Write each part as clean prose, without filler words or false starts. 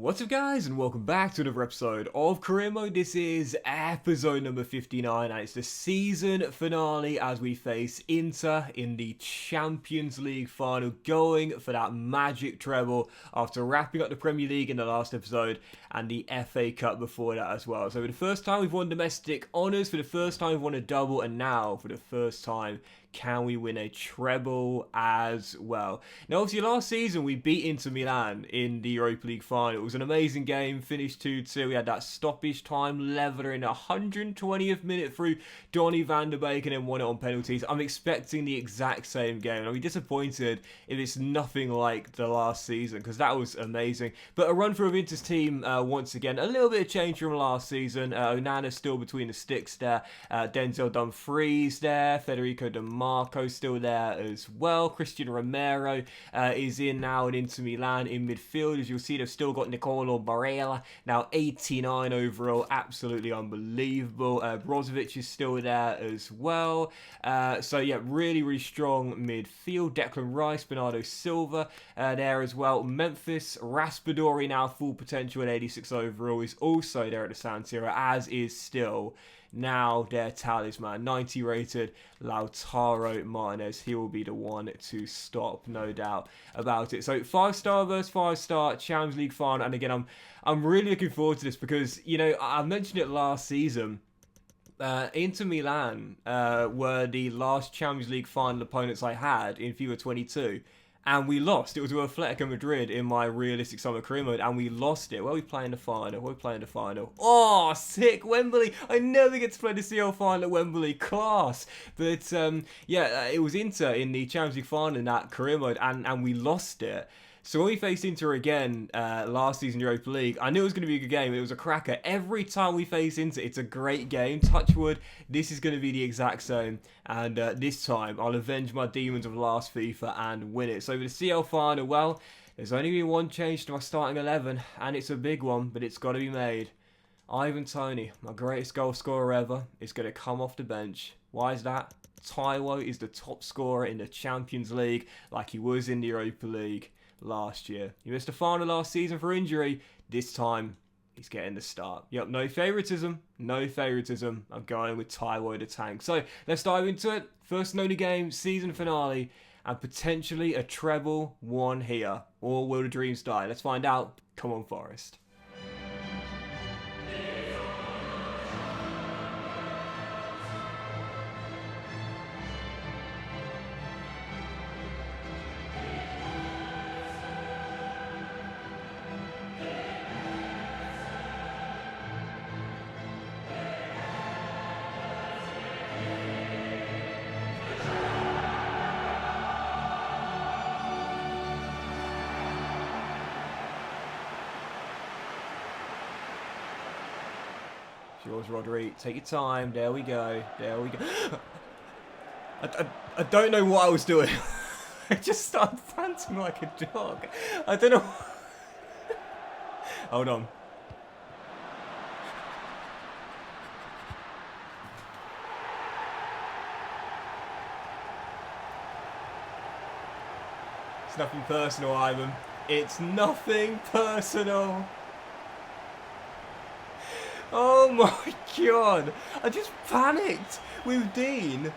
What's up guys, and welcome back to another episode of Career Mode. This is episode number 59 and it's the season finale as we face Inter in the Champions League final, going for that magic treble after wrapping up the Premier League in the last episode and the FA Cup before that as well. So for the first time we've won domestic honours, for the first time we've won a double, and now for the first time can we win a treble as well? Now, obviously, last season we beat Inter Milan in the Europa League final. It was an amazing game, finished 2-2. We had that stoppage time leveler in the 120th minute through Donny van der Beek and then won it on penalties. I'm expecting the exact same game. I'll be disappointed if it's nothing like the last season because that was amazing. But a run through of Inter's team once again. A little bit of change from last season. Onana's still between the sticks there. Denzel Dumfries there. Federico De Marco still there as well. Christian Romero is in now and Inter Milan in midfield. As you'll see, they've still got Nicolo Barella, now 89 overall, absolutely unbelievable. Brozovic is still there as well. So yeah, really strong midfield. Declan Rice, Bernardo Silva there as well. Memphis Raspadori, now full potential at 86 overall, is also there at the San Siro, as is still now their talisman, 90 rated Lautaro Martinez. He will be the one to stop, no doubt about it. So 5-star versus 5-star Champions League final, and again I'm really looking forward to this because, you know, I mentioned it last season. Inter Milan were the last Champions League final opponents I had in FIFA 22. And we lost. It was with Atletico Madrid in my realistic summer career mode, and we lost it. Where are we playing the final? Where are we playing the final? Oh, sick! Wembley! I never get to play the CL final at Wembley. Class! But, yeah, it was Inter in the Champions League final in that career mode, and we lost it. So when we faced Inter again last season Europa League, I knew it was going to be a good game. It was a cracker. Every time we face Inter, it's a great game. Touch wood, this is going to be the exact same. And this time, I'll avenge my demons of last FIFA and win it. So for the CL final, well, there's only been one change to my starting 11. And it's a big one, but it's got to be made. Ivan Toney, my greatest goal scorer ever, is going to come off the bench. Why is that? Taiwo is the top scorer in the Champions League, like he was in the Europa League last year. He missed the final last season for injury. This time, he's getting the start. Yep, no favouritism. No favouritism. I'm going with Taiwo the Tank. So, let's dive into it. First and only game, season finale, and potentially a treble won here. Or will the dreams die? Let's find out. Come on, Forest. Yours, Rodri. Take your time. There we go. There we go. I don't know what I was doing. I just started panting like a dog. I don't know. Hold on. It's nothing personal, Ivan. It's nothing personal. Oh my god, I just panicked with Dean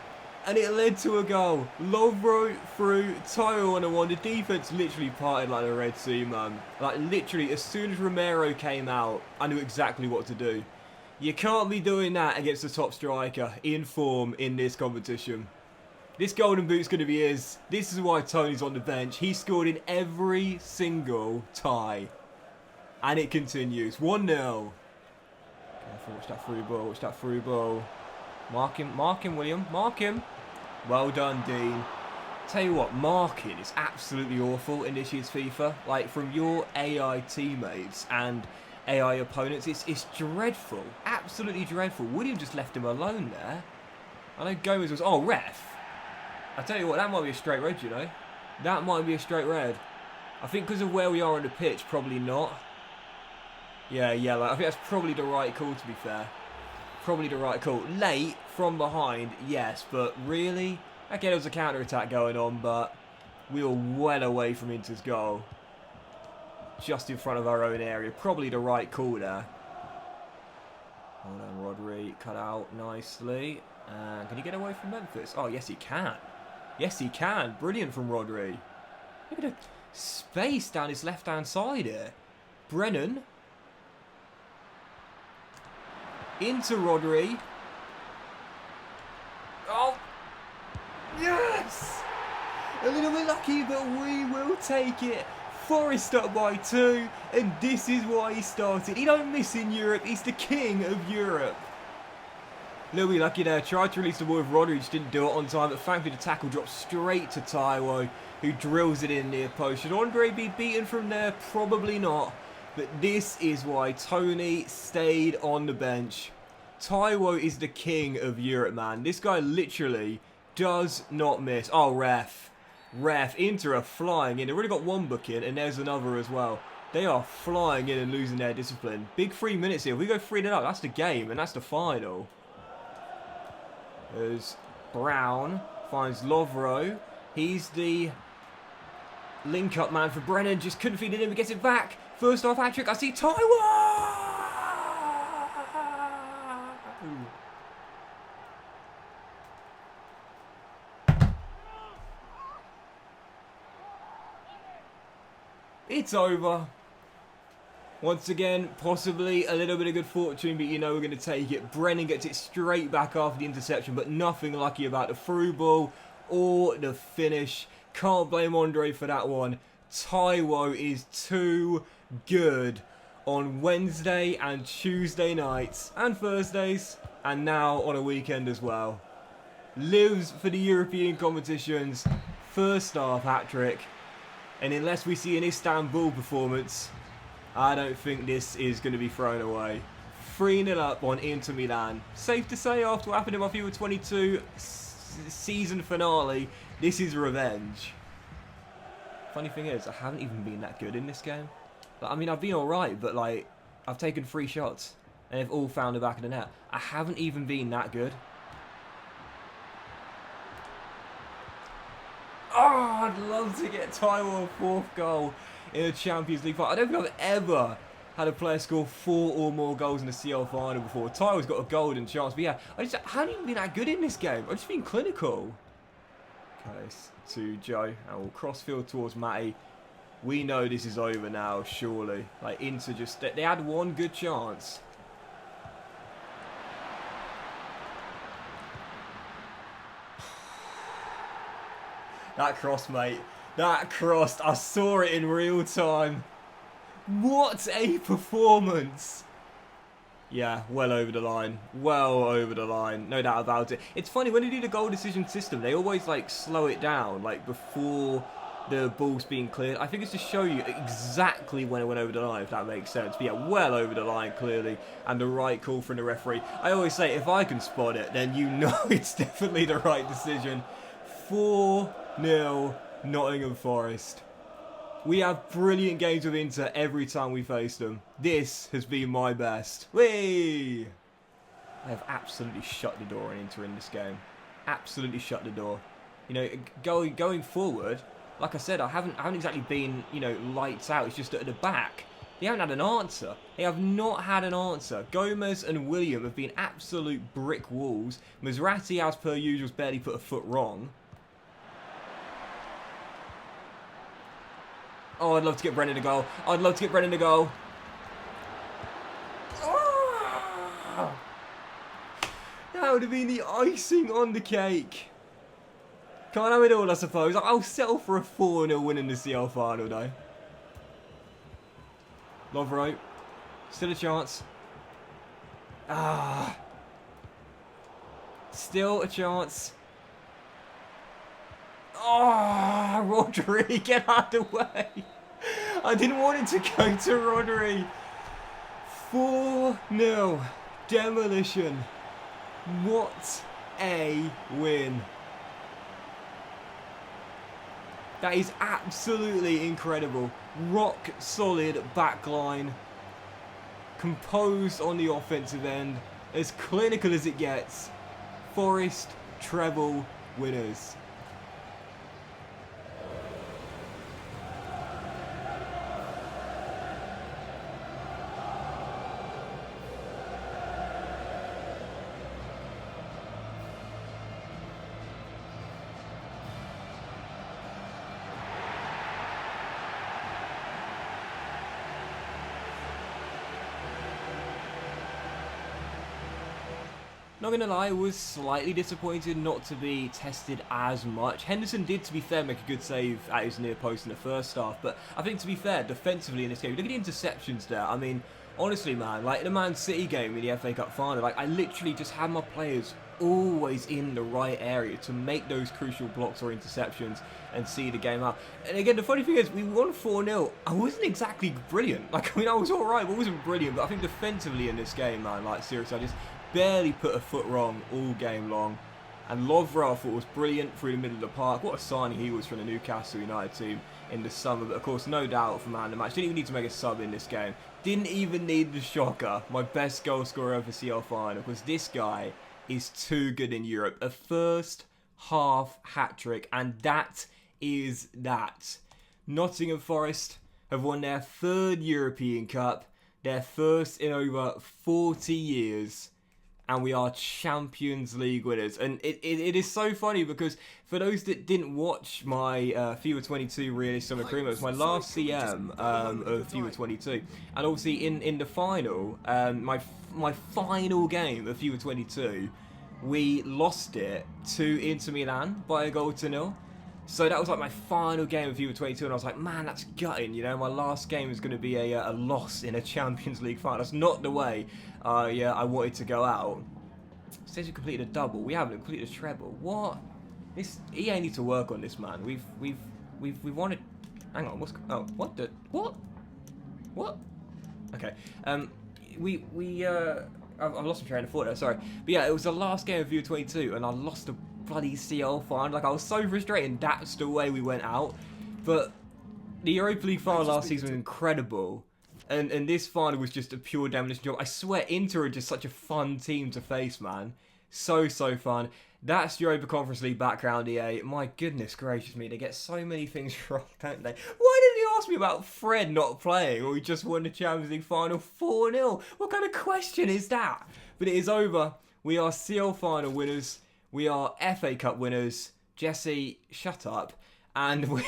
and it led to a goal. Lovro through, Taiwo on the one. The defense literally parted like the Red Sea, man. Like literally, as soon as Romero came out, I knew exactly what to do. You can't be doing that against the top striker in form in this competition. This golden boot's going to be his. This is why Tony's on the bench. He scored in every single tie. And it continues. 1-0. Watch that through ball, watch that through ball. Mark him, William, mark him. Well done, Dean. Tell you what, marking is absolutely awful in this year's FIFA. Like, from your AI teammates and AI opponents, it's dreadful. Absolutely dreadful. William just left him alone there. I know Gomez was... Oh, ref. I tell you what, that might be a straight red, you know. That might be a straight red. I think because of where we are on the pitch, probably not. Yeah, yellow. I think that's probably the right call, to be fair. Probably the right call. Late, from behind, yes, but really? Okay, there was a counter-attack going on, but we were well away from Inter's goal. just in front of our own area. Probably the right call there. Hold on, Rodri, cut out nicely. Can he get away from Memphis? Oh, yes, he can. Yes, he can. Brilliant from Rodri. Look at the space down his left-hand side here. Brennan. Into Rodri. Oh! Yes! A little bit lucky, but we will take it. Forest up by 2, and this is why he started. He don't miss in Europe. He's the king of Europe. A little bit lucky there. Tried to release the ball with Rodri, just didn't do it on time. But thankfully the tackle dropped straight to Taiwo, who drills it in near post. Should Andre be beaten from there? Probably not. But this is why Tony stayed on the bench. Taiwo is the king of Europe, man. This guy literally does not miss. Oh, ref. Ref, Inter are flying in. They've already got one booking, and there's another as well. They are flying in and losing their discipline. Big 3 minutes here. If we go 3-0, that's the game, and that's the final. As Brown finds Lovro. He's the link-up man for Brennan. Just couldn't feed it in, but gets it back. First half hat-trick. I see Taiwan! It's over. Once again, possibly a little bit of good fortune, but you know we're going to take it. Brennan gets it straight back after the interception, but nothing lucky about the through ball or the finish. Can't blame Andre for that one. Taiwo is too good on Wednesday and Tuesday nights and Thursdays, and now on a weekend as well. Lives for the European competitions. First half hat-trick. And unless we see an Istanbul performance, I don't think this is going to be thrown away. 3-0 up on Inter Milan. Safe to say, after what happened in my FIFA 22 season finale, this is revenge. Funny thing is, I haven't even been that good in this game. Like, I mean, I've been alright, but like, I've taken 3 shots, and they've all found the back of the net. I haven't even been that good. Oh, I'd love to get Taiwo a 4th goal in a Champions League final. I don't think I've ever had a player score 4 or more goals in a CL final before. Taiwo's got a golden chance, but yeah, I haven't even been that good in this game. I've just been clinical. Okay, to Joe, and we'll crossfield towards Matty. We know this is over now, surely. Like, Inter just, they had one good chance. That cross, mate. That crossed. I saw it in real time. What a performance. Yeah, well over the line. Well over the line. No doubt about it. It's funny, when they do the goal decision system, they always, like, slow it down, like, before the ball's being cleared. I think it's to show you exactly when it went over the line, if that makes sense. But yeah, well over the line, clearly. And the right call from the referee. I always say, if I can spot it, then you know it's definitely the right decision. 4-0 Nottingham Forest. We have brilliant games with Inter every time we face them. This has been my best. Whee! I have absolutely shut the door on Inter in this game. Absolutely shut the door. You know, going forward, like I said, I haven't exactly been, you know, lights out. It's just at the back. They haven't had an answer. They have not had an answer. Gomez and William have been absolute brick walls. Maserati, as per usual, has barely put a foot wrong. Oh, I'd love to get Brennan a goal. I'd love to get Brennan a goal. Oh! That would have been the icing on the cake. Can't have it all, I suppose. I'll settle for a 4-0 win in the CL final, though. Lovro. Still a chance. Ah. Still a chance. Oh, Rodri, get out of the way. I didn't want it to go to Rodri. 4-0. Demolition. What a win. That is absolutely incredible. Rock solid backline. Composed on the offensive end. As clinical as it gets. Forest treble winners. Not gonna lie, I was slightly disappointed not to be tested as much. Henderson did, to be fair, make a good save at his near post in the first half, but I think, to be fair, defensively in this game, look at the interceptions there. I mean, honestly, man, like in the Man City game in the FA Cup final, like I literally just had my players always in the right area to make those crucial blocks or interceptions and see the game out. And again, the funny thing is, we won 4-0. I wasn't exactly brilliant. Like, I mean, I was alright, but I wasn't brilliant. But I think defensively in this game, man, like, seriously, I just barely put a foot wrong all game long. And Lovro, I thought, was brilliant through the middle of the park. What a signing he was from the Newcastle United team in the summer. But, of course, no doubt for man of the match. Didn't even need to make a sub in this game. Didn't even need the shocker. My best goal scorer over CL final. Because this guy is too good in Europe. A first half hat-trick. And that is that. Nottingham Forest have won their third European Cup. Their first in over 40 years. And we are Champions League winners. And it is so funny because for those that didn't watch my FIFA 22 Realist Summer Cream, it was my last CM of FIFA 22. And obviously in the final, my final game of FIFA 22, we lost it to Inter Milan by 1-0. So that was like my final game of FIFA 22, and I was like, man, that's gutting, you know, my last game is going to be a loss in a Champions League final. That's not the way I wanted to go out. It says you completed a double. We haven't completed a treble. What? This EA need to work on this, man. We've wanted. Hang on. What? Okay. I've lost my train of thought there. Sorry, but yeah, it was the last game of FIFA 22, and I lost the bloody CL final. Like, I was so frustrated. That's the way we went out. But the Europa League final last season was incredible. And this final was just a pure demolition job. I swear, Inter are just such a fun team to face, man. So fun. That's Europa Conference League background, EA. My goodness gracious me, they get so many things wrong, don't they? Why didn't you ask me about Fred not playing, or we just won the Champions League final 4-0? What kind of question is that? But it is over. We are CL final winners. We are FA Cup winners. Jesse, shut up. And we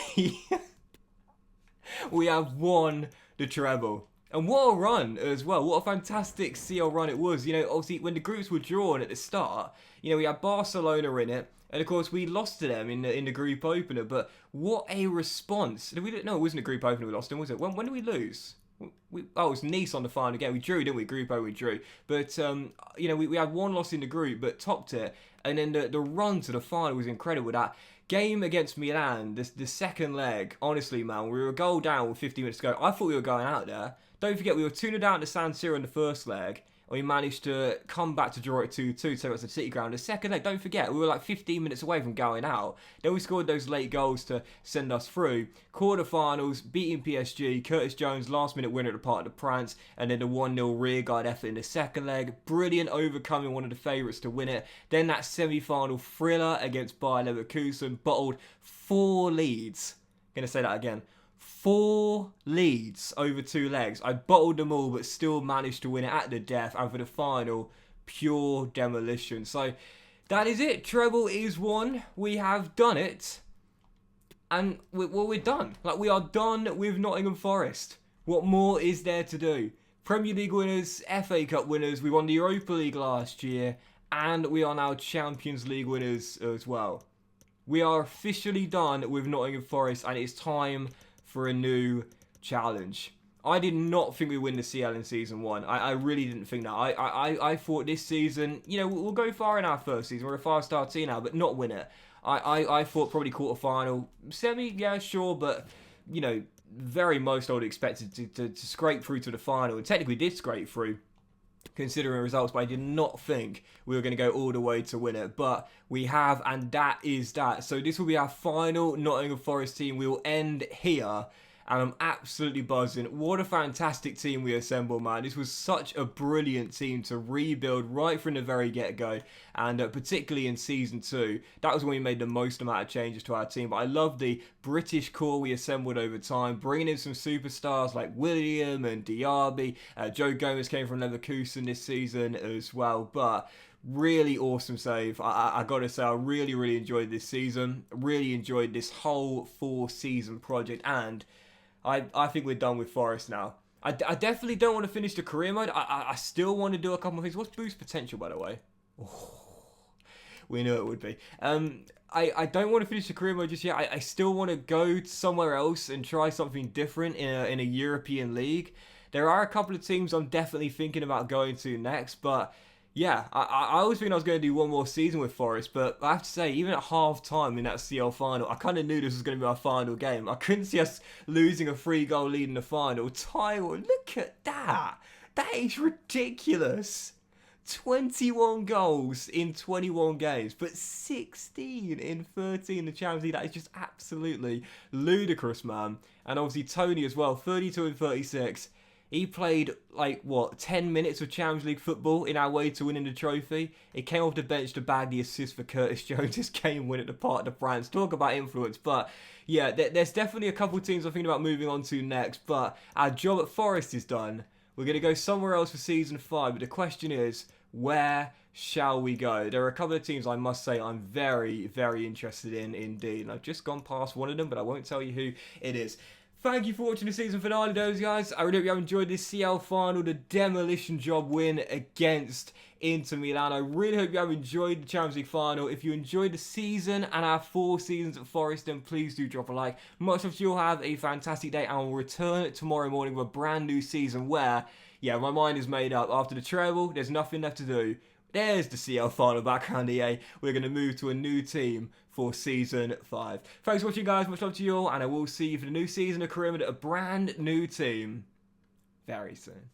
have won the treble. And what a run as well. What a fantastic CL run it was. You know, obviously, when the groups were drawn at the start, you know, we had Barcelona in it. And, of course, we lost to them in the group opener. But what a response. No, it wasn't a group opener we lost them, was it? When did we lose? It was Nice on the final game. We drew, didn't we? Group O, we drew. But, you know, we had one loss in the group, but topped it. And then the run to the final was incredible. That game against Milan, the second leg, honestly, man, we were a goal down with 50 minutes to go. I thought we were going out there. Don't forget, we were 2-0 down to San Siro in the first leg. And we managed to come back to draw it 2-2, so it was the City ground. The second leg, don't forget, we were like 15 minutes away from going out. Then we scored those late goals to send us through. Quarterfinals, beating PSG, Curtis Jones, last minute winner at the Parc des Princes, and then the 1-0 rearguard effort in the second leg. Brilliant, overcoming one of the favourites to win it. Then that semi-final thriller against Bayer Leverkusen, bottled 4 leads. I'm going to say that again. 4 leads over 2 legs. I bottled them all, but still managed to win it at the death. And for the final, pure demolition. So that is it. Treble is won. We have done it. And we're done. Like, we are done with Nottingham Forest. What more is there to do? Premier League winners, FA Cup winners. We won the Europa League last year. And we are now Champions League winners as well. We are officially done with Nottingham Forest. And it's time for a new challenge. I did not think we'd win the CL in Season 1. I really didn't think that. I thought this season, you know, we'll go far in our first season. We're a 5-star team now, but not win it. I thought probably quarter-final. Semi, yeah, sure, but, you know, very most I would have expected to scrape through to the final. And technically did scrape through, considering results, but I did not think we were going to go all the way to win it. But we have, and that is that. So this will be our final Nottingham Forest team. We will end here, and I'm absolutely buzzing. What a fantastic team we assembled, man. This was such a brilliant team to rebuild right from the very get-go, and particularly in Season 2. That was when we made the most amount of changes to our team. But I love the British core we assembled over time, bringing in some superstars like William and Diaby. Joe Gomez came from Leverkusen this season as well, but really awesome save. I gotta say, I really enjoyed this season. Really enjoyed this whole 4-season project, and I think we're done with Forest now. I definitely don't want to finish the career mode. I still want to do a couple of things. What's boost potential, by the way? We knew it would be. I don't want to finish the career mode just yet. I still want to go somewhere else and try something different in a European league. There are a couple of teams I'm definitely thinking about going to next, but yeah, I always think I was going to do one more season with Forest, but I have to say, even at half time in that CL final, I kind of knew this was going to be our final game. I couldn't see us losing a 3-goal lead in the final. Taiwo, look at that. That is ridiculous. 21 goals in 21 games, but 16 in 13 in the Champions League. That is just absolutely ludicrous, man. And obviously Tony as well, 32 and 36. He played, 10 minutes of Champions League football in our way to winning the trophy. He came off the bench to bag the assist for Curtis Jones' game win at the Parc de France. Talk about influence. But, yeah, there's definitely a couple of teams I'm thinking about moving on to next. But our job at Forest is done. We're going to go somewhere else for Season 5. But the question is, where shall we go? There are a couple of teams I must say I'm very, very interested in indeed. And I've just gone past one of them, but I won't tell you who it is. Thank you for watching the season finale, those guys. I really hope you have enjoyed this CL final, the demolition job win against Inter Milan. I really hope you have enjoyed the Champions League final. If you enjoyed the season and our 4 seasons at Forest, then please do drop a like. Much love to you all. Have a fantastic day, and we'll return tomorrow morning with a brand new season where, yeah, my mind is made up. After the treble, there's nothing left to do. There's the CL final background, EA. We're going to move to a new team for Season 5. Thanks for watching, guys. Much love to you all, and I will see you for the new season of Career Mode at a brand new team very soon.